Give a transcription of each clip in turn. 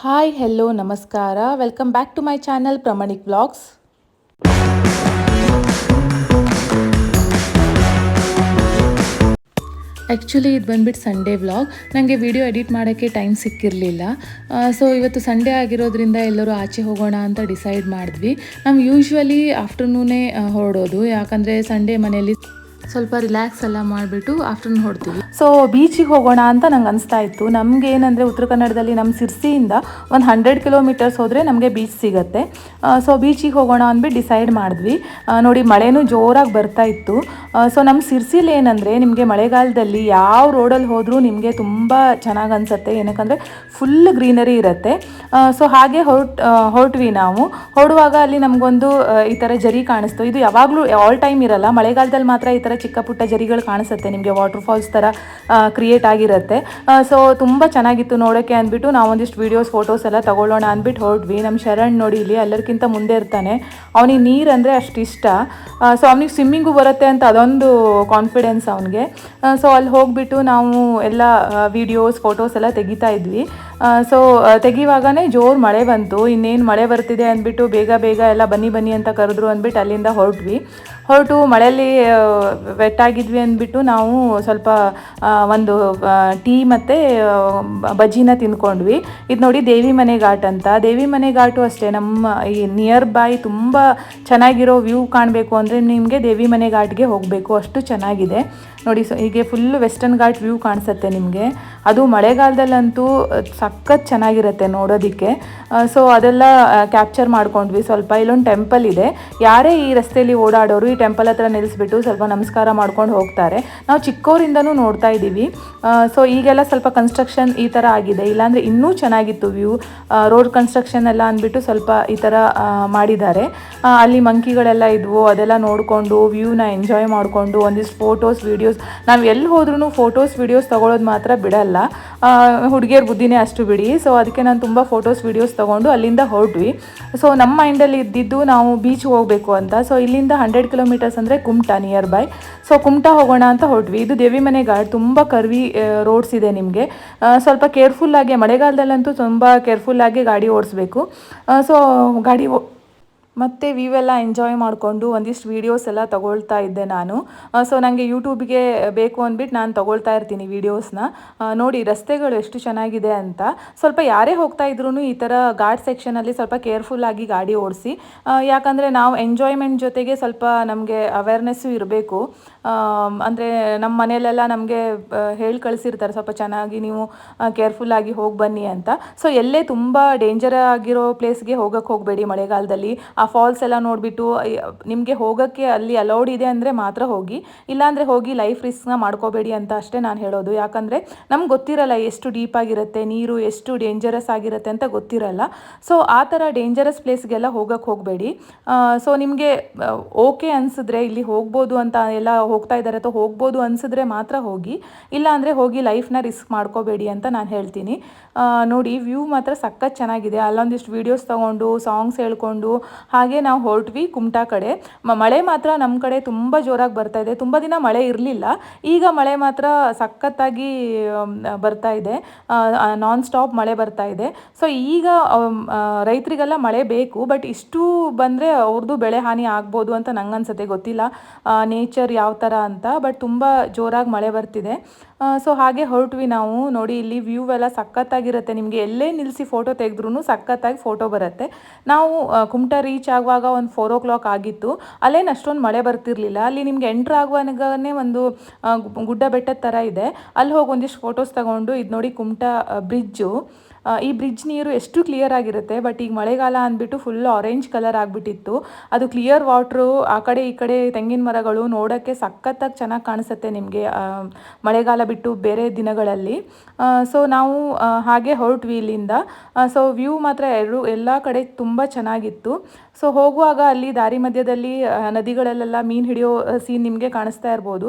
Hi hello ನಮಸ್ಕಾರ welcome back to my channel Pramanik vlogs. Actually ಇದು ಬಂದುಬಿಟ್ಟು ಸಂಡೇ ವ್ಲಾಗ್. ನನಗೆ ವಿಡಿಯೋ ಎಡಿಟ್ ಮಾಡೋಕ್ಕೆ ಟೈಮ್ ಸಿಕ್ಕಿರಲಿಲ್ಲ. ಸೊ ಇವತ್ತು ಸಂಡೇ ಆಗಿರೋದ್ರಿಂದ ಎಲ್ಲರೂ ಆಚೆ ಹೋಗೋಣ ಅಂತ ಡಿಸೈಡ್ ಮಾಡಿದ್ವಿ. ನಾವು ಯೂಶ್ವಲಿ ಆಫ್ಟರ್ನೂನೇ ಹೊರಡೋದು, ಯಾಕಂದರೆ ಸಂಡೇ ಮನೆಯಲ್ಲಿ ಸ್ವಲ್ಪ ರಿಲ್ಯಾಕ್ಸ್ ಎಲ್ಲ ಮಾಡಿಬಿಟ್ಟು ಆಫ್ಟರ್ನೂನ್ ಹೊಡ್ತೀವಿ. ಸೊ ಬೀಚಿಗೆ ಹೋಗೋಣ ಅಂತ ನಂಗೆ ಅನಿಸ್ತಾ ಇತ್ತು. ನಮ್ಗೆ ಏನಂದರೆ ಉತ್ತರ ಕನ್ನಡದಲ್ಲಿ ನಮ್ಮ ಸಿರ್ಸಿಯಿಂದ ಒಂದು 100 ಕಿಲೋಮೀಟರ್ಸ್ ಹೋದರೆ ನಮಗೆ ಬೀಚ್ ಸಿಗುತ್ತೆ. ಸೊ ಬೀಚಿಗೆ ಹೋಗೋಣ ಅಂದ್ಬಿಟ್ಟು ಡಿಸೈಡ್ ಮಾಡಿದ್ವಿ. ನೋಡಿ ಮಳೆನೂ ಜೋರಾಗಿ ಬರ್ತಾ ಇತ್ತು. ಸೊ ನಮ್ಮ ಸಿರ್ಸಿಲಿ ಏನಂದರೆ ನಿಮಗೆ ಮಳೆಗಾಲದಲ್ಲಿ ಯಾವ ರೋಡಲ್ಲಿ ಹೋದರೂ ನಿಮಗೆ ತುಂಬ ಚೆನ್ನಾಗಿ ಅನಿಸುತ್ತೆ, ಏನಕ್ಕಂದರೆ ಫುಲ್ ಗ್ರೀನರಿ ಇರುತ್ತೆ. ಸೊ ಹಾಗೆ ಹೊರಟ್ವಿ ನಾವು. ಹೊರಡುವಾಗ ಅಲ್ಲಿ ನಮಗೊಂದು ಈ ಥರ ಜರಿ ಕಾಣಿಸ್ತು. ಇದು ಯಾವಾಗಲೂ ಆಲ್ ಟೈಮ್ ಇರಲ್ಲ, ಮಳೆಗಾಲದಲ್ಲಿ ಮಾತ್ರ ಈ ಥರ ಚಿಕ್ಕ ಪುಟ್ಟ ಜರಿಗಳು ಕಾಣಿಸುತ್ತೆ ನಿಮಗೆ, ವಾಟರ್ ಫಾಲ್ಸ್ ಥರ ಕ್ರಿಯೇಟ್ ಆಗಿರುತ್ತೆ. ಸೊ ತುಂಬ ಚೆನ್ನಾಗಿತ್ತು ನೋಡೋಕ್ಕೆ ಅಂದ್ಬಿಟ್ಟು ನಾವೊಂದಿಷ್ಟು ವೀಡಿಯೋಸ್ ಫೋಟೋಸ್ ಎಲ್ಲ ತೊಗೊಳ್ಳೋಣ ಅಂದ್ಬಿಟ್ಟು ಹೊರಟ್ವಿ. ನಮ್ಮ ಶರಣ್ ನೋಡಿ ಇಲ್ಲಿ ಎಲ್ಲರಿಗಿಂತ ಮುಂದೆ ಇರ್ತಾನೆ, ಅವನಿಗೆ ನೀರು ಅಂದರೆ ಅಷ್ಟು ಇಷ್ಟ. ಸೊ ಅವನಿಗೆ ಸ್ವಿಮ್ಮಿಂಗು ಬರುತ್ತೆ ಅಂತ ಅದೊಂದು ಕಾನ್ಫಿಡೆನ್ಸ್ ಅವನಿಗೆ. ಸೊ ಅಲ್ಲಿ ಹೋಗಿಬಿಟ್ಟು ನಾವು ಎಲ್ಲ ವೀಡಿಯೋಸ್ ಫೋಟೋಸ್ ಎಲ್ಲ ತೆಗಿತಾ ಇದ್ವಿ. ಸೊ ತೆಗಿವಾಗಲೇ ಜೋರು ಮಳೆ ಬಂತು. ಇನ್ನೇನು ಮಳೆ ಬರ್ತಿದೆ ಅಂದ್ಬಿಟ್ಟು ಬೇಗ ಬೇಗ ಎಲ್ಲ ಬನ್ನಿ ಅಂತ ಕರೆದ್ರು ಅಂದ್ಬಿಟ್ಟು ಅಲ್ಲಿಂದ ಹೊರಟು ಮಳೆಯಲ್ಲಿ ವೆಟ್ಟಾಗಿದ್ವಿ ಅಂದ್ಬಿಟ್ಟು ನಾವು ಸ್ವಲ್ಪ ಒಂದು ಟೀ ಮತ್ತು ಬಜ್ಜಿನ ತಿಂದ್ಕೊಂಡ್ವಿ. ಇದು ನೋಡಿ ದೇವಿ ಮನೆ ಘಾಟ್ ಅಂತ. ದೇವಿ ಮನೆ ಘಾಟು ಅಷ್ಟೇ, ನಮ್ಮ ಈ ನಿಯರ್ ಬೈ ತುಂಬ ಚೆನ್ನಾಗಿರೋ ವ್ಯೂ ಕಾಣಬೇಕು ಅಂದರೆ ನಿಮಗೆ ದೇವಿ ಮನೆ ಘಾಟ್ಗೆ ಹೋಗಬೇಕು, ಅಷ್ಟು ಚೆನ್ನಾಗಿದೆ ನೋಡಿ. ಸೊ ಹೀಗೆ ಫುಲ್ ವೆಸ್ಟರ್ನ್ ಘಾಟ್ ವ್ಯೂ ಕಾಣಿಸುತ್ತೆ ನಿಮಗೆ. ಅದು ಮಳೆಗಾಲದಲ್ಲಂತೂ ಸಖತ್ ಚೆನ್ನಾಗಿರುತ್ತೆ ನೋಡೋದಕ್ಕೆ. ಸೊ ಅದೆಲ್ಲ ಕ್ಯಾಪ್ಚರ್ ಮಾಡ್ಕೊಂಡ್ವಿ ಸ್ವಲ್ಪ. ಇಲ್ಲೊಂದು ಟೆಂಪಲ್ ಇದೆ, ಯಾರೇ ಈ ರಸ್ತೆಯಲ್ಲಿ ಓಡಾಡೋರು ಈ ಟೆಂಪಲ್ ಹತ್ರ ನಿಲ್ಲಿಸ್ಬಿಟ್ಟು ಸ್ವಲ್ಪ ನಮಸ್ಕಾರ ಮಾಡ್ಕೊಂಡು ಹೋಗ್ತಾರೆ. ನಾವು ಚಿಕ್ಕವರಿಂದನೂ ನೋಡ್ತಾ ಇದ್ದೀವಿ. ಸೊ ಈಗೆಲ್ಲ ಸ್ವಲ್ಪ ಕನ್ಸ್ಟ್ರಕ್ಷನ್ ಈ ಥರ ಆಗಿದೆ, ಇಲ್ಲಾಂದರೆ ಇನ್ನೂ ಚೆನ್ನಾಗಿತ್ತು ವ್ಯೂ. ರೋಡ್ ಕನ್ಸ್ಟ್ರಕ್ಷನ್ ಎಲ್ಲ ಅಂದ್ಬಿಟ್ಟು ಸ್ವಲ್ಪ ಈ ಥರ ಮಾಡಿದ್ದಾರೆ. ಅಲ್ಲಿ ಮಂಕಿಗಳೆಲ್ಲ ಇದ್ವು, ಅದೆಲ್ಲ ನೋಡಿಕೊಂಡು ವ್ಯೂನ ಎಂಜಾಯ್ ಮಾಡಿಕೊಂಡು ಒಂದಿಷ್ಟು ಫೋಟೋಸ್ ವೀಡಿಯೋಸ್. ನಾವು ಎಲ್ಲಿ ಹೋದ್ರೂ ಫೋಟೋಸ್ ವೀಡಿಯೋಸ್ ತೊಗೊಳೋದು ಮಾತ್ರ ಬಿಡಲ್ಲ, ಹುಡುಗಿಯರ ಬುದ್ಧಿನೇ ಅಷ್ಟು ಬಿಡಿ. ಸೊ ಅದಕ್ಕೆ ನಾನು ತುಂಬ ಫೋಟೋಸ್ ವೀಡಿಯೋಸ್ ತೊಗೊಂಡು ಅಲ್ಲಿಂದ ಹೊರಟ್ವಿ. ಸೊ ನಮ್ಮ ಮೈಂಡಲ್ಲಿ ಇದ್ದಿದ್ದು ನಾವು ಬೀಚ್ಗೆ ಹೋಗಬೇಕು ಅಂತ. ಸೊ ಇಲ್ಲಿಂದ 100 ಕಿಲೋಮೀಟರ್ಸ್ ಅಂದರೆ Kumta near by. So Kumta ಹೋಗೋಣ ಅಂತ ಹೊರಟ್ವಿ. ಇದು ದೇವಿ ಮನೆ ಘಾಟ್, ತುಂಬ ಕರ್ವಿ ರೋಡ್ಸ್ ಇದೆ ನಿಮಗೆ. ಸ್ವಲ್ಪ ಕೇರ್ಫುಲ್ಲಾಗಿ, ಮಳೆಗಾಲದಲ್ಲಂತೂ ತುಂಬ ಕೇರ್ಫುಲ್ಲಾಗಿ ಗಾಡಿ ಓಡಿಸ್ಬೇಕು. ಸೊ ಗಾಡಿ ಮತ್ತು ವ್ಯೂ ಎಲ್ಲ ಎಂಜಾಯ್ ಮಾಡಿಕೊಂಡು ಒಂದಿಷ್ಟು ವೀಡಿಯೋಸ್ ಎಲ್ಲ ತೊಗೊಳ್ತಾ ಇದ್ದೆ ನಾನು. ಸೊ ನನಗೆ ಯೂಟ್ಯೂಬ್ಗೆ ಬೇಕು ಅಂದ್ಬಿಟ್ಟು ನಾನು ತೊಗೊಳ್ತಾ ಇರ್ತೀನಿ ವೀಡಿಯೋಸ್ನ. ನೋಡಿ ರಸ್ತೆಗಳು ಎಷ್ಟು ಚೆನ್ನಾಗಿದೆ ಅಂತ. ಸ್ವಲ್ಪ ಯಾರೇ ಹೋಗ್ತಾ ಇದ್ರೂ ಈ ಥರ ಘಾಟ್ ಸೆಕ್ಷನಲ್ಲಿ ಸ್ವಲ್ಪ ಕೇರ್ಫುಲ್ಲಾಗಿ ಗಾಡಿ ಓಡಿಸಿ, ಯಾಕಂದರೆ ನಾವು ಎಂಜಾಯ್ಮೆಂಟ್ ಜೊತೆಗೆ ಸ್ವಲ್ಪ ನಮಗೆ ಅವೇರ್ನೆಸ್ಸು ಇರಬೇಕು. ಅಂದರೆ ನಮ್ಮ ಮನೆಯಲ್ಲೆಲ್ಲ ನಮಗೆ ಹೇಳಿ ಕಳಿಸಿರ್ತಾರೆ ಸ್ವಲ್ಪ ಚೆನ್ನಾಗಿ ನೀವು ಕೇರ್ಫುಲ್ಲಾಗಿ ಹೋಗಿ ಬನ್ನಿ ಅಂತ. ಸೊ ಎಲ್ಲೇ ತುಂಬ ಡೇಂಜರ್ ಆಗಿರೋ ಪ್ಲೇಸ್ಗೆ ಹೋಗೋಕ್ಕೆ ಹೋಗಬೇಡಿ ಮಳೆಗಾಲದಲ್ಲಿ. ಆ ಫಾಲ್ಸ್ ಎಲ್ಲ ನೋಡಿಬಿಟ್ಟು ನಿಮಗೆ ಹೋಗೋಕ್ಕೆ ಅಲ್ಲಿ ಅಲೌಡ್ ಇದೆ ಅಂದರೆ ಮಾತ್ರ ಹೋಗಿ, ಇಲ್ಲಾಂದರೆ ಹೋಗಿ ಲೈಫ್ ರಿಸ್ಕ್ನ ಮಾಡ್ಕೋಬೇಡಿ ಅಂತ ಅಷ್ಟೇ ನಾನು ಹೇಳೋದು. ಯಾಕಂದರೆ ನಮ್ಗೆ ಗೊತ್ತಿರಲ್ಲ ಎಷ್ಟು ಡೀಪ್ ಆಗಿರುತ್ತೆ ನೀರು, ಎಷ್ಟು ಡೇಂಜರಸ್ ಆಗಿರುತ್ತೆ ಅಂತ ಗೊತ್ತಿರಲ್ಲ. ಸೊ ಆ ಥರ ಡೇಂಜರಸ್ ಪ್ಲೇಸ್ಗೆಲ್ಲ ಹೋಗೋಕ್ಕೆ ಹೋಗಬೇಡಿ. ಸೊ ನಿಮಗೆ ಓಕೆ ಅನಿಸಿದ್ರೆ ಇಲ್ಲಿ ಹೋಗ್ಬೋದು ಅಂತ ಎಲ್ಲ ಹೋಗ್ತಾ ಇದ್ದಾರೆ ಅಥವಾ ಹೋಗ್ಬೋದು ಅನಿಸಿದ್ರೆ ಮಾತ್ರ ಹೋಗಿ, ಇಲ್ಲ ಅಂದರೆ ಹೋಗಿ ಲೈಫ್ನ ರಿಸ್ಕ್ ಮಾಡ್ಕೋಬೇಡಿ ಅಂತ ನಾನು ಹೇಳ್ತೀನಿ. ನೋಡಿ ವ್ಯೂ ಮಾತ್ರ ಸಖತ್ ಚೆನ್ನಾಗಿದೆ. ಅಲ್ಲೊಂದಿಷ್ಟು ವೀಡಿಯೋಸ್ ತೊಗೊಂಡು ಸಾಂಗ್ಸ್ ಹೇಳ್ಕೊಂಡು ಹಾಗೆ ನಾವು ಹೊರಟ್ವಿ ಕುಮಟಾ ಕಡೆ. ಮಳೆ ಮಾತ್ರ ನಮ್ಮ ಕಡೆ ತುಂಬ ಜೋರಾಗಿ ಬರ್ತಾ ಇದೆ. ತುಂಬ ದಿನ ಮಳೆ ಇರಲಿಲ್ಲ, ಈಗ ಮಳೆ ಮಾತ್ರ ಸಖತ್ತಾಗಿ ಬರ್ತಾ ಇದೆ, ನಾನ್ ಸ್ಟಾಪ್ ಮಳೆ ಬರ್ತಾ ಇದೆ. ಸೊ ಈಗ ರೈತರಿಗೆಲ್ಲ ಮಳೆ ಬೇಕು, ಬಟ್ ಇಷ್ಟು ಬಂದರೆ ಅವ್ರದ್ದು ಬೆಳೆ ಹಾನಿ ಆಗ್ಬೋದು ಅಂತ ನಂಗೆ ಅನ್ಸುತ್ತೆ. ಗೊತ್ತಿಲ್ಲ ನೇಚರ್ ಯಾವ ಥರ ಅಂತ, ಬಟ್ ತುಂಬ ಜೋರಾಗಿ ಮಳೆ ಬರ್ತಿದೆ. ಸೊ ಹಾಗೆ ಹೊರಟ್ವಿ ನಾವು. ನೋಡಿ ಇಲ್ಲಿ ವ್ಯೂ ಎಲ್ಲ ಸಖತ್ತಾಗಿರುತ್ತೆ, ನಿಮಗೆ ಎಲ್ಲೇ ನಿಲ್ಲಿಸಿ ಫೋಟೋ ತೆಗೆದ್ರೂ ಸಖತ್ತಾಗಿ ಫೋಟೋ ಬರುತ್ತೆ. ನಾವು ಕುಮಟಾ ರೀಚ್ ಆಗುವಾಗ ಒಂದು 4 o'clock ಆಗಿತ್ತು. ಅಲ್ಲೇನು ಅಷ್ಟೊಂದು ಮಳೆ ಬರ್ತಿರ್ಲಿಲ್ಲ. ಅಲ್ಲಿ ನಿಮ್ಗೆ ಎಂಟ್ರ್ ಆಗುವಾಗನೇ ಒಂದು ಗುಡ್ಡ ಬೆಟ್ಟದ ಥರ ಇದೆ, ಅಲ್ಲಿ ಹೋಗಿ ಒಂದಿಷ್ಟು ಫೋಟೋಸ್ ತಗೊಂಡು. ಇದು ನೋಡಿ ಕುಮಟಾ ಬ್ರಿಡ್ಜು. ಈ ಬ್ರಿಡ್ಜ್ ನೀರು ಎಷ್ಟು ಕ್ಲಿಯರ್ ಆಗಿರುತ್ತೆ, ಬಟ್ ಈಗ ಮಳೆಗಾಲ ಅಂದ್ಬಿಟ್ಟು ಫುಲ್ ಆರೆಂಜ್ ಕಲರ್ ಆಗಿಬಿಟ್ಟಿತ್ತು. ಅದು ಕ್ಲಿಯರ್ ವಾಟ್ರು, ಆ ಕಡೆ ಈ ಕಡೆ ತೆಂಗಿನ ಮರಗಳು ನೋಡೋಕ್ಕೆ ಸಖತ್ತಾಗಿ ಚೆನ್ನಾಗಿ ಕಾಣಿಸುತ್ತೆ ನಿಮಗೆ ಮಳೆಗಾಲ ಬಿಟ್ಟು ಬೇರೆ ದಿನಗಳಲ್ಲಿ. ಸೊ ನಾವು ಹಾಗೆ ಹೊರಟ್ವಿ ಇಲ್ಲಿಂದ. ಸೊ ವ್ಯೂ ಮಾತ್ರ ಎಲ್ಲ ಕಡೆ ತುಂಬ ಚೆನ್ನಾಗಿತ್ತು. ಸೊ ಹೋಗುವಾಗ ಅಲ್ಲಿ ದಾರಿ ಮಧ್ಯದಲ್ಲಿ ನದಿಗಳಲ್ಲೆಲ್ಲ ಮೀನು ಹಿಡಿಯೋ ಸೀನ್ ನಿಮಗೆ ಕಾಣಿಸ್ತಾ ಇರ್ಬೋದು.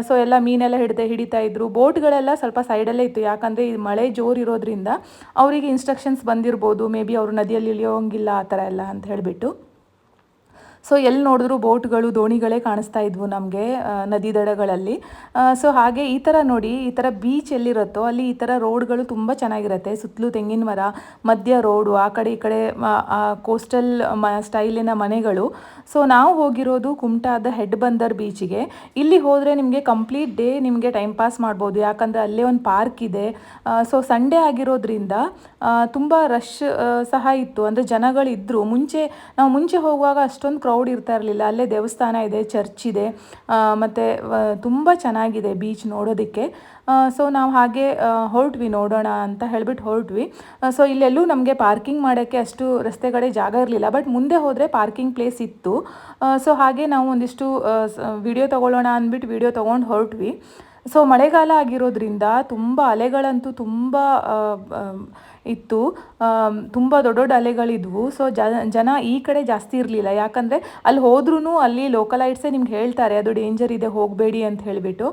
ಸೊ ಎಲ್ಲ ಮೀನೆಲ್ಲ ಹಿಡಿತಾ ಇದ್ರು. ಬೋಟ್ಗಳೆಲ್ಲ ಸ್ವಲ್ಪ ಸೈಡಲ್ಲೇ ಇತ್ತು, ಯಾಕಂದರೆ ಈ ಮಳೆ ಜೋರು ಇರೋದ್ರಿಂದ ಅವರಿಗೆ ಇನ್ಸ್ಟ್ರಕ್ಷನ್ಸ್ ಬಂದಿರ್ಬೋದು, ಮೇ ಬಿ ಅವರು ನದಿಯಲ್ಲಿ ಇಳಿಯೋಂಗಿಲ್ಲ ಆ ಥರ ಎಲ್ಲ ಅಂತ ಹೇಳಿಬಿಟ್ಟು. ಸೊ ಎಲ್ಲಿ ನೋಡಿದ್ರು ಬೋಟ್ಗಳು ದೋಣಿಗಳೇ ಕಾಣಿಸ್ತಾ ಇದ್ವು ನಮಗೆ ನದಿ ದಡಗಳಲ್ಲಿ. ಸೊ ಹಾಗೆ ಈ ಥರ ನೋಡಿ, ಈ ಥರ ಬೀಚ್ ಎಲ್ಲಿರುತ್ತೋ ಅಲ್ಲಿ ಈ ಥರ ರೋಡ್ಗಳು ತುಂಬ ಚೆನ್ನಾಗಿರುತ್ತೆ. ಸುತ್ತಲೂ ತೆಂಗಿನ ಮರ, ಮಧ್ಯ ರೋಡು, ಆ ಕಡೆ ಈ ಕಡೆ ಕೋಸ್ಟಲ್ ಸ್ಟೈಲಿನ ಮನೆಗಳು. ಸೊ ನಾವು ಹೋಗಿರೋದು ಕುಮಟಾದ ಹೆಡ್ ಬಂದರ್ ಬೀಚಿಗೆ. ಇಲ್ಲಿ ಹೋದರೆ ನಿಮಗೆ ಕಂಪ್ಲೀಟ್ ಡೇ ನಿಮಗೆ ಟೈಮ್ ಪಾಸ್ ಮಾಡ್ಬೋದು, ಯಾಕಂದರೆ ಅಲ್ಲೇ ಒಂದು ಪಾರ್ಕ್ ಇದೆ. ಸೊ ಸಂಡೇ ಆಗಿರೋದ್ರಿಂದ ತುಂಬ ರಶ್ ಸಹ ಇತ್ತು, ಅಂದರೆ ಜನಗಳಿದ್ದರು. ನಾವು ಮುಂಚೆ ಹೋಗುವಾಗ ಅಷ್ಟೊಂದು ಕ್ರೌಡ್ ಇರ್ತಾ ಇರಲಿಲ್ಲ. ಅಲ್ಲೇ ದೇವಸ್ಥಾನ ಇದೆ, ಚರ್ಚ್ ಇದೆ, ಮತ್ತು ತುಂಬ ಚೆನ್ನಾಗಿದೆ ಬೀಚ್ ನೋಡೋದಕ್ಕೆ. ಸೊ ನಾವು ಹಾಗೆ ಹೊರಟ್ವಿ, ನೋಡೋಣ ಅಂತ ಹೇಳಿಬಿಟ್ಟು ಹೊರಟ್ವಿ. ಸೊ ಇಲ್ಲೆಲ್ಲೂ ನಮಗೆ ಪಾರ್ಕಿಂಗ್ ಮಾಡೋಕ್ಕೆ ಅಷ್ಟು ರಸ್ತೆಗಳೇ ಜಾಗ ಇರಲಿಲ್ಲ, ಬಟ್ ಮುಂದೆ ಹೋದರೆ ಪಾರ್ಕಿಂಗ್ ಪ್ಲೇಸ್ ಇತ್ತು. ಸೊ ಹಾಗೆ ನಾವು ಒಂದಿಷ್ಟು ವಿಡಿಯೋ ತೊಗೊಳ್ಳೋಣ ಅಂದ್ಬಿಟ್ಟು ವಿಡಿಯೋ ತೊಗೊಂಡು ಹೊರಟ್ವಿ. ಸೊ ಮಳೆಗಾಲ ಆಗಿರೋದ್ರಿಂದ ತುಂಬ ಅಲೆಗಳಂತೂ ತುಂಬ ಇತ್ತು, ತುಂಬ ದೊಡ್ಡ ದೊಡ್ಡ ಅಲೆಗಳಿದ್ವು. ಸೊ ಜನ ಈ ಕಡೆ ಜಾಸ್ತಿ ಇರಲಿಲ್ಲ, ಯಾಕಂದರೆ ಅಲ್ಲಿ ಹೋದ್ರೂ ಅಲ್ಲಿ ಲೋಕಲೈಟ್ಸೇ ನಿಮ್ಗೆ ಹೇಳ್ತಾರೆ ಅದು ಡೇಂಜರ್ ಇದೆ, ಹೋಗಬೇಡಿ ಅಂತ ಹೇಳಿಬಿಟ್ಟು.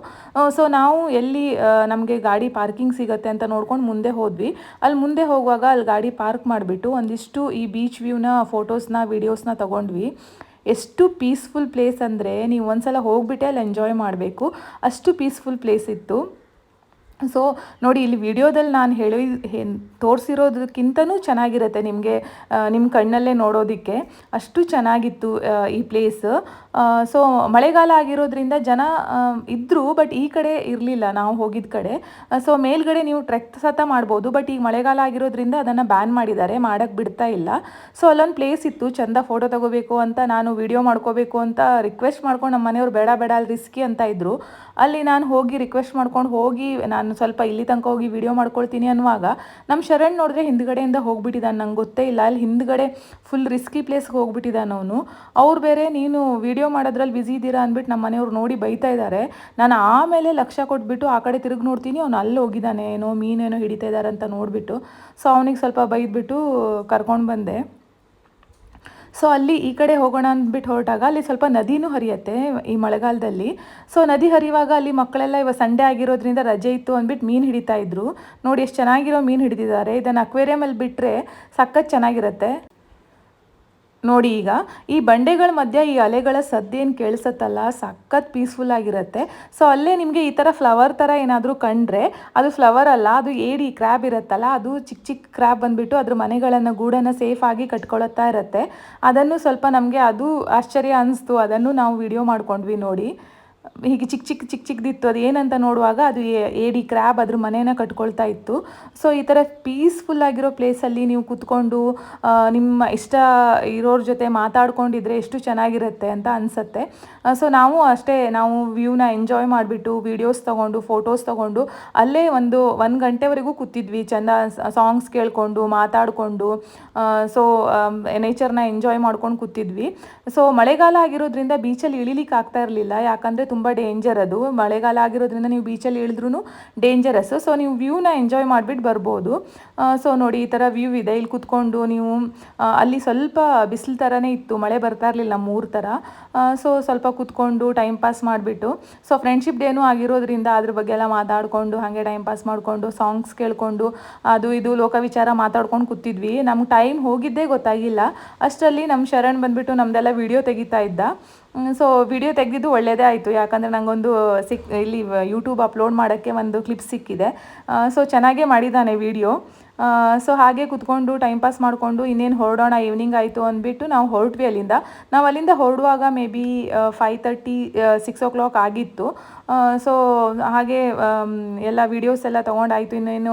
ಸೊ ನಾವು ಎಲ್ಲಿ ನಮಗೆ ಗಾಡಿ ಪಾರ್ಕಿಂಗ್ ಸಿಗುತ್ತೆ ಅಂತ ನೋಡ್ಕೊಂಡು ಮುಂದೆ ಹೋದ್ವಿ. ಅಲ್ಲಿ ಮುಂದೆ ಹೋಗುವಾಗ ಅಲ್ಲಿ ಗಾಡಿ ಪಾರ್ಕ್ ಮಾಡಿಬಿಟ್ಟು ಒಂದಿಷ್ಟು ಈ ಬೀಚ್ ವ್ಯೂನ ಫೋಟೋಸ್ನ ವೀಡಿಯೋಸ್ನ ತೊಗೊಂಡ್ವಿ. ಎಷ್ಟು ಪೀಸ್ಫುಲ್ ಪ್ಲೇಸ್ ಅಂದರೆ ನೀವು ಒಂದ್ಸಲ ಹೋಗ್ಬಿಟ್ಟೆ ಅಲ್ಲಿ ಎಂಜಾಯ್ ಮಾಡಬೇಕು, ಅಷ್ಟು ಪೀಸ್ಫುಲ್ ಪ್ಲೇಸ್ ಇತ್ತು. ಸೊ ನೋಡಿ, ಇಲ್ಲಿ ವಿಡಿಯೋದಲ್ಲಿ ನಾನು ತೋರಿಸಿರೋದಕ್ಕಿಂತನೂ ಚೆನ್ನಾಗಿರುತ್ತೆ ನಿಮಗೆ, ನಿಮ್ಮ ಕಣ್ಣಲ್ಲೇ ನೋಡೋದಕ್ಕೆ ಅಷ್ಟು ಚೆನ್ನಾಗಿತ್ತು ಈ ಪ್ಲೇಸ್. ಸೊ ಮಳೆಗಾಲ ಆಗಿರೋದ್ರಿಂದ ಜನ ಇದ್ದರು, ಬಟ್ ಈ ಕಡೆ ಇರಲಿಲ್ಲ ನಾವು ಹೋಗಿದ್ದ ಕಡೆ. ಸೊ ಮೇಲ್ಗಡೆ ನೀವು ಟ್ರೆಕ್ ಸತ ಮಾಡ್ಬೋದು, ಬಟ್ ಈಗ ಮಳೆಗಾಲ ಆಗಿರೋದ್ರಿಂದ ಅದನ್ನು ಬ್ಯಾನ್ ಮಾಡಿದ್ದಾರೆ, ಮಾಡೋಕ್ಕೆ ಬಿಡ್ತಾ ಇಲ್ಲ. ಸೊ ಅಲ್ಲೊಂದು ಪ್ಲೇಸ್ ಇತ್ತು, ಚೆಂದ ಫೋಟೋ ತಗೋಬೇಕು ಅಂತ ನಾನು ವಿಡಿಯೋ ಮಾಡ್ಕೋಬೇಕು ಅಂತ ರಿಕ್ವೆಸ್ಟ್ ಮಾಡ್ಕೊಂಡು ನಮ್ಮ ಮನೆಯವ್ರು ಬೇಡ ಅಲ್ಲಿ ರಿಸ್ಕಿ ಅಂತ ಇದ್ದರು. ಅಲ್ಲಿ ನಾನು ಹೋಗಿ ರಿಕ್ವೆಸ್ಟ್ ಮಾಡ್ಕೊಂಡು ಹೋಗಿ ನಾನು ಸ್ವಲ್ಪ ಇಲ್ಲಿ ತನಕ ಹೋಗಿ ವಿಡಿಯೋ ಮಾಡ್ಕೊಳ್ತೀನಿ ಅನ್ನುವಾಗ ನಮ್ಮ ಶರಣ್ ನೋಡಿದ್ರೆ ಹಿಂದ್ಗಡೆಯಿಂದ ಹೋಗ್ಬಿಟ್ಟಿದ್ದಾನೆ. ನಂಗೆ ಗೊತ್ತೇ ಇಲ್ಲ, ಅಲ್ಲಿ ಹಿಂದ್ಗಡೆ ಫುಲ್ ರಿಸ್ಕಿ ಪ್ಲೇಸ್ಗೆ ಹೋಗ್ಬಿಟ್ಟಿದ್ದಾನೆ ಅವನು. ಅವ್ರು ಬೇರೆ ನೀನು ವಿಡಿಯೋ ಮಾಡೋದ್ರಲ್ಲಿ ಬ್ಯುಸಿ ಇದ್ದೀರಾ ಅಂದ್ಬಿಟ್ಟು ನಮ್ಮ ಮನೆಯವ್ರು ನೋಡಿ ಬೈತಾ ಇದ್ದಾರೆ. ನಾನು ಆಮೇಲೆ ಲಕ್ಷ್ಯ ಕೊಟ್ಬಿಟ್ಟು ಆ ಕಡೆ ತಿರುಗಿ ನೋಡ್ತೀನಿ, ಅವ್ನು ಅಲ್ಲಿ ಹೋಗಿದ್ದಾನೆ, ಮೀನೇನೋ ಹಿಡಿತಾ ಇದ್ದಾರೆ ಅಂತ ನೋಡಿಬಿಟ್ಟು. ಸೊ ಅವನಿಗೆ ಸ್ವಲ್ಪ ಬೈದ್ಬಿಟ್ಟು ಕರ್ಕೊಂಡು ಬಂದೆ. ಸೊ ಅಲ್ಲಿ ಈ ಕಡೆ ಹೋಗೋಣ ಅಂದ್ಬಿಟ್ಟು ಹೊರಟಾಗ ಅಲ್ಲಿ ಸ್ವಲ್ಪ ನದಿನೂ ಹರಿಯುತ್ತೆ ಈ ಮಳೆಗಾಲದಲ್ಲಿ. ಸೊ ನದಿ ಹರಿಯುವಾಗ ಅಲ್ಲಿ ಮಕ್ಕಳೆಲ್ಲ ಇವಾಗ ಸಂಡೇ ಆಗಿರೋದ್ರಿಂದ ರಜೆ ಇತ್ತು ಅಂದ್ಬಿಟ್ಟು ಮೀನು ಹಿಡಿತಾ ಇದ್ರು. ನೋಡಿ ಎಷ್ಟು ಚೆನ್ನಾಗಿರೋ ಮೀನು ಹಿಡಿದಿದ್ದಾರೆ. ಇದನ್ನು ಅಕ್ವೇರಿಯಮಲ್ಲಿ ಬಿಟ್ಟರೆ ಸಖತ್ ಚೆನ್ನಾಗಿರುತ್ತೆ. ನೋಡಿ ಈಗ ಈ ಬಂಡೆಗಳ ಮಧ್ಯೆ ಈ ಅಲೆಗಳ ಸದ್ದೇನು ಕೇಳಿಸತ್ತಲ್ಲ, ಸಖತ್ ಪೀಸ್ಫುಲ್ ಆಗಿರುತ್ತೆ. ಸೊ ಅಲ್ಲೇ ನಿಮಗೆ ಈ ಥರ ಫ್ಲವರ್ ಥರ ಏನಾದರೂ ಕಂಡ್ರೆ ಅದು ಫ್ಲವರ್ ಅಲ್ಲ, ಅದು ಏಡಿ ಕ್ರ್ಯಾಬ್ ಇರುತ್ತಲ್ಲ, ಅದು ಚಿಕ್ಕ ಚಿಕ್ಕ ಕ್ರ್ಯಾಬ್ ಬಂದುಬಿಟ್ಟು ಅದ್ರ ಮನೆಗಳನ್ನು ಗೂಡನ್ನು ಸೇಫಾಗಿ ಕಟ್ಕೊಳ್ತಾ ಇರುತ್ತೆ. ಅದನ್ನು ಸ್ವಲ್ಪ ನಮಗೆ ಅದು ಆಶ್ಚರ್ಯ ಅನ್ನಿಸ್ತು, ಅದನ್ನು ನಾವು ವಿಡಿಯೋ ಮಾಡ್ಕೊಂಡ್ವಿ. ನೋಡಿ ಹೀಗೆ ಚಿಕ್ಕದಿತ್ತು, ಅದು ಏನಂತ ನೋಡುವಾಗ ಅದು ಏಡಿ ಕ್ರ್ಯಾಬ್ ಅದ್ರ ಮನೇನ ಕಟ್ಕೊಳ್ತಾ ಇತ್ತು. ಸೊ ಈ ಥರ ಪೀಸ್ಫುಲ್ ಆಗಿರೋ ಪ್ಲೇಸಲ್ಲಿ ನೀವು ಕೂತ್ಕೊಂಡು ನಿಮ್ಮ ಇಷ್ಟ ಇರೋರ ಜೊತೆ ಮಾತಾಡ್ಕೊಂಡಿದ್ರೆ ಎಷ್ಟು ಚೆನ್ನಾಗಿರುತ್ತೆ ಅಂತ ಅನಿಸುತ್ತೆ. ಸೊ ನಾವು ಅಷ್ಟೇ, ನಾವು ವ್ಯೂನ ಎಂಜಾಯ್ ಮಾಡಿಬಿಟ್ಟು ವೀಡಿಯೋಸ್ ತೊಗೊಂಡು ಫೋಟೋಸ್ ತೊಗೊಂಡು ಅಲ್ಲೇ ಒಂದು ಗಂಟೆವರೆಗೂ ಕೂತಿದ್ವಿ, ಚೆಂದ ಸಾಂಗ್ಸ್ ಕೇಳಿಕೊಂಡು ಮಾತಾಡಿಕೊಂಡು. ಸೊ ನೇಚರ್ನ ಎಂಜಾಯ್ ಮಾಡ್ಕೊಂಡು ಕೂತಿದ್ವಿ. ಸೊ ಮಳೆಗಾಲ ಆಗಿರೋದ್ರಿಂದ ಬೀಚಲ್ಲಿ ಇಳಿಲಿಕ್ಕೆ ಆಗ್ತಾ ಇರಲಿಲ್ಲ, ಯಾಕಂದರೆ ತುಂಬ ಡೇಂಜರ್ ಅದು. ಮಳೆಗಾಲ ಆಗಿರೋದ್ರಿಂದ ನೀವು ಬೀಚಲ್ಲಿ ಇಳಿದ್ರೂ ಡೇಂಜರಸ್ಸು. ಸೊ ನೀವು ವ್ಯೂನ ಎಂಜಾಯ್ ಮಾಡಿಬಿಟ್ಟು ಬರ್ಬೋದು. ಸೊ ನೋಡಿ ಈ ಥರ ವ್ಯೂ ಇದೆ, ಇಲ್ಲಿ ಕೂತ್ಕೊಂಡು ನೀವು ಅಲ್ಲಿ ಸ್ವಲ್ಪ ಬಿಸಿಲು ಥರನೇ ಇತ್ತು, ಮಳೆ ಬರ್ತಾ ಇರಲಿಲ್ಲ ನಮ್ಮೂರ ಥರ. ಸೊ ಸ್ವಲ್ಪ ಕೂತ್ಕೊಂಡು ಟೈಮ್ ಪಾಸ್ ಮಾಡಿಬಿಟ್ಟು, ಸೊ ಫ್ರೆಂಡ್ಶಿಪ್ ಡೇನೂ ಆಗಿರೋದ್ರಿಂದ ಅದ್ರ ಬಗ್ಗೆ ಎಲ್ಲ ಮಾತಾಡಿಕೊಂಡು ಹಾಗೆ ಟೈಮ್ ಪಾಸ್ ಮಾಡಿಕೊಂಡು ಸಾಂಗ್ಸ್ ಕೇಳಿಕೊಂಡು ಅದು ಇದು ಲೋಕವಿಚಾರ ಮಾತಾಡ್ಕೊಂಡು ಕೂತಿದ್ವಿ. ನಮ್ಗೆ ಟೈಮ್ ಹೋಗಿದ್ದೇ ಗೊತ್ತಾಗಿಲ್ಲ. ಅಷ್ಟರಲ್ಲಿ ನಮ್ಮ ಶರಣ್ ಬಂದುಬಿಟ್ಟು ನಮ್ಮದೆಲ್ಲ ವಿಡಿಯೋ ತೆಗಿತಾ ಇದ್ದ. ಸೊ ವಿಡಿಯೋ ತೆಗೆದಿದ್ದು ಒಳ್ಳೆಯದೇ ಆಯಿತು, ಯಾಕಂದರೆ ನನಗೊಂದು ಇಲ್ಲಿ ಯೂಟ್ಯೂಬ್ ಅಪ್ಲೋಡ್ ಮಾಡೋಕ್ಕೆ ಒಂದು ಕ್ಲಿಪ್ ಸಿಕ್ಕಿದೆ. ಸೊ ಚೆನ್ನಾಗೇ ಮಾಡಿದ್ದಾನೆ ವಿಡಿಯೋ. ಸೊ ಹಾಗೆ ಕೂತ್ಕೊಂಡು ಟೈಮ್ ಪಾಸ್ ಮಾಡಿಕೊಂಡು ಇನ್ನೇನು ಹೊರಡೋಣ, ಈವ್ನಿಂಗ್ ಆಯಿತು ಅಂದ್ಬಿಟ್ಟು ನಾವು ಹೊರಟ್ವಿ ಅಲ್ಲಿಂದ. ನಾವು ಅಲ್ಲಿಂದ ಹೊರಡುವಾಗ ಮೇ ಬಿ 5:30 6 o'clock ಆಗಿತ್ತು. ಸೊ ಹಾಗೆ ಎಲ್ಲ ವೀಡಿಯೋಸ್ ಎಲ್ಲ ತೊಗೊಂಡಾಯಿತು, ಇನ್ನೇನು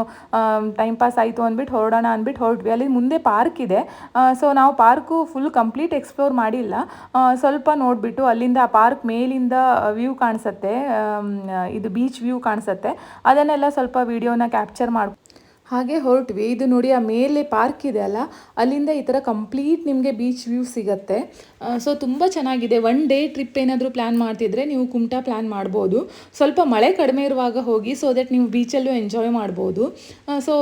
ಟೈಮ್ ಪಾಸ್ ಆಯಿತು ಅಂದ್ಬಿಟ್ಟು ಹೊರಡೋಣ ಅಂದ್ಬಿಟ್ಟು ಹೊರಟ್ವಿ. ಅಲ್ಲಿ ಮುಂದೆ ಪಾರ್ಕ್ ಇದೆ. ಸೊ ನಾವು ಪಾರ್ಕು ಫುಲ್ ಕಂಪ್ಲೀಟ್ ಎಕ್ಸ್ಪ್ಲೋರ್ ಮಾಡಿಲ್ಲ, ಸ್ವಲ್ಪ ನೋಡಿಬಿಟ್ಟು ಅಲ್ಲಿಂದ ಆ ಪಾರ್ಕ್ ಮೇಲಿಂದ ವ್ಯೂ ಕಾಣಿಸುತ್ತೆ, ಇದು ಬೀಚ್ ವ್ಯೂ ಕಾಣಿಸುತ್ತೆ, ಅದನ್ನೆಲ್ಲ ಸ್ವಲ್ಪ ವೀಡಿಯೋನ ಕ್ಯಾಪ್ಚರ್ ಮಾಡಿ ಹಾಗೆ ಹೊರಟ್ವಿ. ಇದು ನೋಡಿ ಆ ಮೇಲೆ ಪಾರ್ಕ್ ಇದೆ ಅಲ್ಲ, ಅಲ್ಲಿಂದ ಈ ಥರ ಕಂಪ್ಲೀಟ್ ನಿಮಗೆ ಬೀಚ್ ವ್ಯೂ ಸಿಗುತ್ತೆ. ಸೊ ತುಂಬ ಚೆನ್ನಾಗಿದೆ. 1 day ಟ್ರಿಪ್ ಏನಾದರೂ ಪ್ಲ್ಯಾನ್ ಮಾಡ್ತಿದ್ರೆ ನೀವು ಕುಮಟಾ ಪ್ಲ್ಯಾನ್ ಮಾಡ್ಬೋದು. ಸ್ವಲ್ಪ ಮಳೆ ಕಡಿಮೆ ಇರುವಾಗ ಹೋಗಿ, ಸೊ ದಟ್ ನೀವು ಬೀಚಲ್ಲೂ ಎಂಜಾಯ್ ಮಾಡ್ಬೋದು. ಸೊ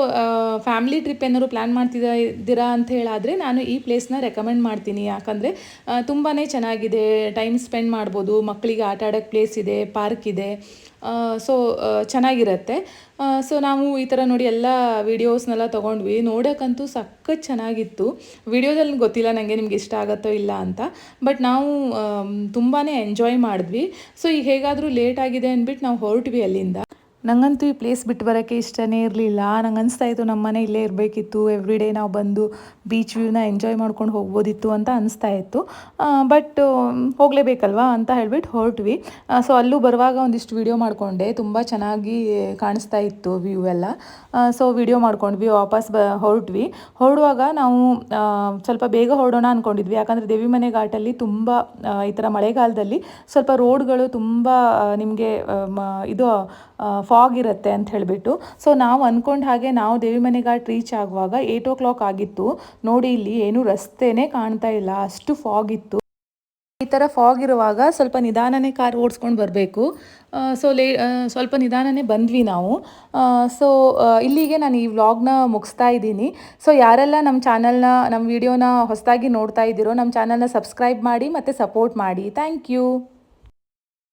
ಫ್ಯಾಮಿಲಿ ಟ್ರಿಪ್ ಏನಾದರೂ ಪ್ಲ್ಯಾನ್ ಮಾಡ್ತಿದ್ದೀರಾ ಅಂತ ಹೇಳಾದರೆ ನಾನು ಈ ಪ್ಲೇಸ್ನ ರೆಕಮೆಂಡ್ ಮಾಡ್ತೀನಿ, ಯಾಕಂದರೆ ತುಂಬಾ ಚೆನ್ನಾಗಿದೆ, ಟೈಮ್ ಸ್ಪೆಂಡ್ ಮಾಡ್ಬೋದು, ಮಕ್ಕಳಿಗೆ ಆಟ ಆಡೋಕ್ಕೆ ಪ್ಲೇಸ್ ಇದೆ, ಪಾರ್ಕ್ ಇದೆ. ಸೊ ಚೆನ್ನಾಗಿರುತ್ತೆ. ಸೊ ನಾವು ಈ ಥರ ನೋಡಿ ಎಲ್ಲ ವೀಡಿಯೋಸ್ನೆಲ್ಲ ತೊಗೊಂಡ್ವಿ. ನೋಡೋಕ್ಕಂತೂ ಸಖತ್ ಚೆನ್ನಾಗಿತ್ತು. ವಿಡಿಯೋದಲ್ಲಿ ಗೊತ್ತಿಲ್ಲ ನನಗೆ ನಿಮ್ಗೆ ಇಷ್ಟ ಆಗುತ್ತೋ ಇಲ್ಲ ಅಂತ, ಬಟ್ ನಾವು ತುಂಬಾ ಎಂಜಾಯ್ ಮಾಡಿದ್ವಿ. ಸೊ ಈಗ ಹೇಗಾದರೂ ಲೇಟ್ ಆಗಿದೆ ಅಂದ್ಬಿಟ್ಟು ನಾವು ಹೊರಟ್ವಿ ಅಲ್ಲಿಂದ. ನನಗಂತೂ ಈ ಪ್ಲೇಸ್ ಬಿಟ್ಟು ಬರೋಕ್ಕೆ ಇಷ್ಟನೇ ಇರಲಿಲ್ಲ. ನಂಗೆ ಅನಿಸ್ತಾ ಇತ್ತು ನಮ್ಮ ಮನೆ ಇಲ್ಲೇ ಇರಬೇಕಿತ್ತು, ಎವ್ರಿ ಡೇ ನಾವು ಬಂದು ಬೀಚ್ ವ್ಯೂನ ಎಂಜಾಯ್ ಮಾಡ್ಕೊಂಡು ಹೋಗ್ಬೋದಿತ್ತು ಅಂತ ಅನಿಸ್ತಾ ಇತ್ತು. ಬಟ್ ಹೋಗಲೇಬೇಕಲ್ವಾ ಅಂತ ಹೇಳ್ಬಿಟ್ಟು ಹೊರಟ್ವಿ. ಸೊ ಅಲ್ಲೂ ಬರುವಾಗ ಒಂದಿಷ್ಟು ವೀಡಿಯೋ ಮಾಡಿಕೊಂಡೆ, ತುಂಬ ಚೆನ್ನಾಗಿ ಕಾಣಿಸ್ತಾ ಇತ್ತು ವ್ಯೂ ಎಲ್ಲ. ಸೊ ವಿಡಿಯೋ ಮಾಡ್ಕೊಂಡ್ವಿ, ವಾಪಸ್ ಹೊರಟ್ವಿ. ಹೊರಡುವಾಗ ನಾವು ಸ್ವಲ್ಪ ಬೇಗ ಹೊರಡೋಣ ಅಂದ್ಕೊಂಡಿದ್ವಿ, ಯಾಕಂದರೆ ದೇವಿಮನೆ ಘಾಟಲ್ಲಿ ತುಂಬ ಈ ಥರ ಮಳೆಗಾಲದಲ್ಲಿ ಸ್ವಲ್ಪ ರೋಡ್ಗಳು ತುಂಬ ನಿಮಗೆ ಇದು ಫಾಗ್ ಇರುತ್ತೆ ಅಂತ ಹೇಳಿಬಿಟ್ಟು. ಸೊ ನಾವು ಅಂದ್ಕೊಂಡು ಹಾಗೆ ನಾವು ದೇವಿಮನೆ ಘಾಟ್ ರೀಚ್ ಆಗುವಾಗ 8 ಆಗಿತ್ತು. ನೋಡಿ ಇಲ್ಲಿ ಏನೂ ರಸ್ತೆನೇ ಕಾಣ್ತಾ ಇಲ್ಲ, ಅಷ್ಟು ಫಾಗ್ ಇತ್ತು. ಈ ಥರ ಫಾಗ್ ಇರುವಾಗ ಸ್ವಲ್ಪ ನಿಧಾನನೇ ಕಾರ್ ಓಡಿಸ್ಕೊಂಡು ಬರಬೇಕು. ಸೊ ಸ್ವಲ್ಪ ನಿಧಾನನೇ ಬಂದ್ವಿ ನಾವು. ಸೊ ಇಲ್ಲಿಗೆ ನಾನು ಈ ವ್ಲಾಗ್ನ ಮುಗಿಸ್ತಾ ಇದ್ದೀನಿ. ಸೊ ಯಾರೆಲ್ಲ ನಮ್ಮ ವಿಡಿಯೋನ ಹೊಸದಾಗಿ ನೋಡ್ತಾ ಇದ್ದೀರೋ ನಮ್ಮ ಚಾನಲ್ನ ಸಬ್ಸ್ಕ್ರೈಬ್ ಮಾಡಿ ಮತ್ತು ಸಪೋರ್ಟ್ ಮಾಡಿ. Thank you.